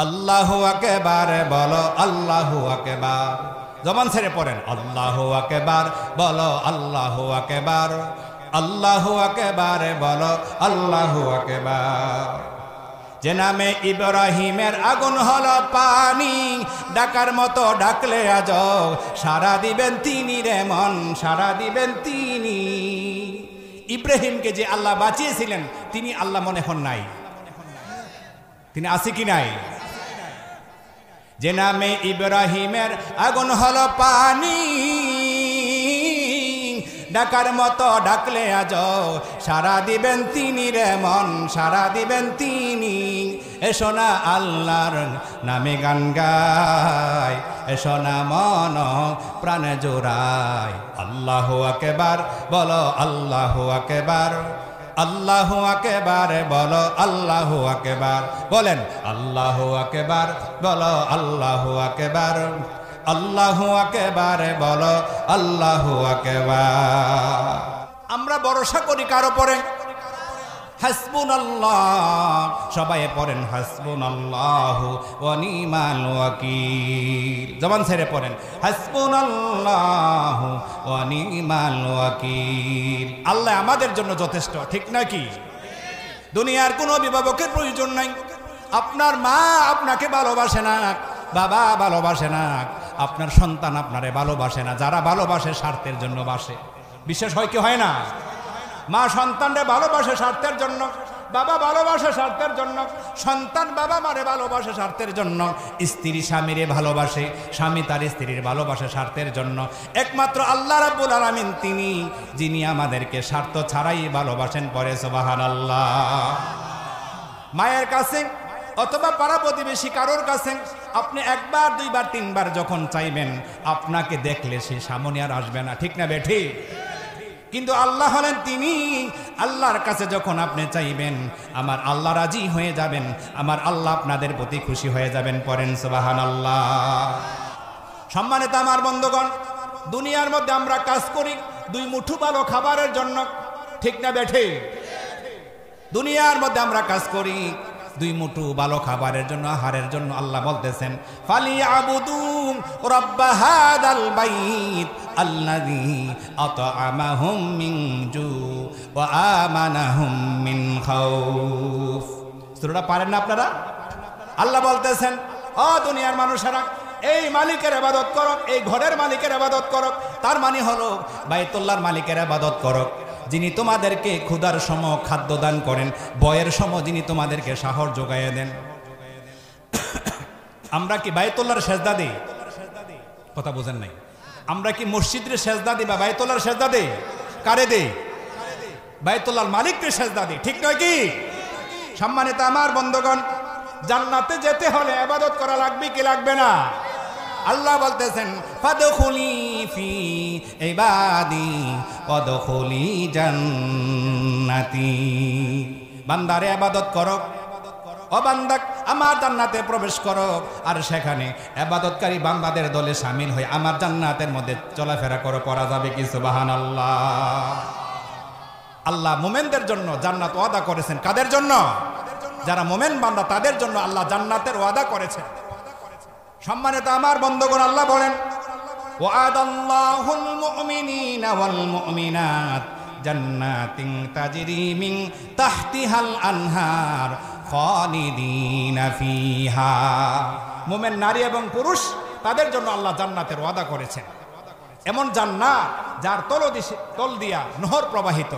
আল্লাহু আকবার বলো আল্লাহু আকবার। জবান ছেড়ে পড়েন আল্লাহু আকবার বলো আল্লাহু আকবার। আল্লাহু আকবার বলো আল্লাহু আকবার। যে নামে ইব্রাহিমের আগুন হলো পানি, ডাকার মতো ডাকলে আজ সারা দিবেন তিনি রে মন, সারা দিবেন তিনি। ইব্রাহিমকে যে আল্লাহ বাঁচিয়েছিলেন তিনি আল্লাহ মনে হন নাই? তিনি আছে কি নাই? যে নামে ইব্রাহিমের আগুন হলো পানি, ডাকার মতো ডাকলে আজ সারা দিবেন তিনি রে মন, সারা দিবেন তিনি। এসো না আল্লাহর নামে গান গাই, এসো না মন প্রাণে জোড়াই। আল্লাহু আকবার বলো আল্লাহু আকবার। আল্লাহু আকবার বলো আল্লাহু আকবার। বলেন আল্লাহু আকবার বলো আল্লাহু আকবার। আল্লাহু আকবার বলো আল্লাহু আকবার। আমরা ভরসা করি কার উপরে? হাসবুনাল্লাহ। সবাই পড়েন হাসবুনাল্লাহু ওয়া নি'মাল ওয়াকিল। জবান ছেড়ে পড়েন হাসবুনাল্লাহু ওয়া নি'মাল ওয়াকিল। আল্লাহ আমাদের জন্য যথেষ্ট, ঠিক নাকি? দুনিয়ার কোনো অভিভাবকের প্রয়োজন নাই। আপনার মা আপনাকে ভালোবাসে না, বাবা ভালোবাসে না, আপনার সন্তান আপনারে ভালোবাসে না। যারা ভালোবাসে স্বার্থের জন্য বাসে। বিশেষ হয় কি হয় না? মা সন্তানরে ভালোবাসে স্বার্থের জন্য, বাবা ভালোবাসে স্বার্থের জন্য, সন্তান বাবা মারে ভালোবাসে স্বার্থের জন্য, স্ত্রী স্বামীরে ভালোবাসে, স্বামী তার স্ত্রীর ভালোবাসে স্বার্থের জন্য। একমাত্র আল্লাহ রাব্বুল আলামিন তিনি যিনি আমাদেরকে স্বার্থ ছাড়াই ভালোবাসেন। পরে সুবহানাল্লাহ। মায়ের কাছে অথবা পাড়া প্রতিবেশী কারোর কাছে আপনি একবার দুইবার তিনবার যখন চাইবেন, আপনাকে দেখলে সে সামনে আর আসবে না, ঠিক না বেঠি? কিন্তু আল্লাহ হলেন তিনি, আল্লাহর কাছে যখন আপনি চাইবেন আমার আল্লাহ রাজি হয়ে যাবেন, আমার আল্লাহ আপনাদের প্রতি খুশি হয়ে যাবেন। পড়েন সুবহানাল্লাহ। সম্মানিত আমার বন্ধুগণ, দুনিয়ার মধ্যে আমরা কাজ করি দুই মুঠো ভালো খাবারের জন্য, ঠিক না বেঠি? দুনিয়ার মধ্যে আমরা কাজ করি দুই মুঠো ভালো খাবারের জন্য, আহারের জন্য। আল্লাহ বলতেছেন ফালিয়াবুদু রাব্ব হাদাল বাইত আল্লাযী আত'আমাহুম মিন জু ওয়া আমানাহুম মিন খাউফ। সূরাটা পারেন না আপনারা? আল্লাহ বলতেছেন ও দুনিয়ার মানুষেরা, এই মালিকের ইবাদত করো, এই ঘরের মালিকের ইবাদত করো। তার মানে হলো বাইতুল্লাহর মালিকের ইবাদত করো, যিনি তোমাদেরকে ক্ষুধার সময় খাদ্য দান করেন, বয়ের সময় যিনি তোমাদেরকে সাহস যোগাইয়া দেন। আমরা কি বাইতুল্লাহর সেজদা দিই? কথা বোঝেন নাই? আমরা কি মসজিদের সেজদা দিই বা বাইতুল্লাহর সেজদা দিই? কারে দিই? বাইতুল্লাহর মালিককে সেজদা দিই, ঠিক নয় কি? সম্মানিত আমার বন্ধুগণ, জান্নাতে যেতে হলে ইবাদত করা লাগবে কি লাগবে না? আল্লাহ বলতেছেন ফাদখুলি ফি ইবাদি ওয়াদখুলি জান্নাতি। বান্দারে ইবাদত করো, ও বান্দা আমার জান্নাতে প্রবেশ করো, আর সেখানে ইবাদতকারী বান্দাদের দলে শামিল হয়ে আমার জান্নাতের মধ্যে চলাফেরা করো। পড়া যাবে কি সুবহানাল্লাহ? আল্লাহ মুমিনদের জন্য জান্নাত ওয়াদা করেছেন। কাদের জন্য? যারা মুমিন বান্দা তাদের জন্য আল্লাহ জান্নাতের ওয়াদা করেছেন। সম্মানিত আমার বন্ধুগণ, আল্লাহ বলেন ওয়াদাল্লাহুল মুমিনিনা ওয়াল মুমিনাত জান্নাতিন তাজরি মিন তাহতিহাল আনহার খালিদিনা ফিহা। মুমিন নারী এবং পুরুষ তাদের জন্য আল্লাহ জান্নাতের ওয়াদা করেছেন। এমন জান্নাত যার তল দিয়া নহর প্রবাহিত।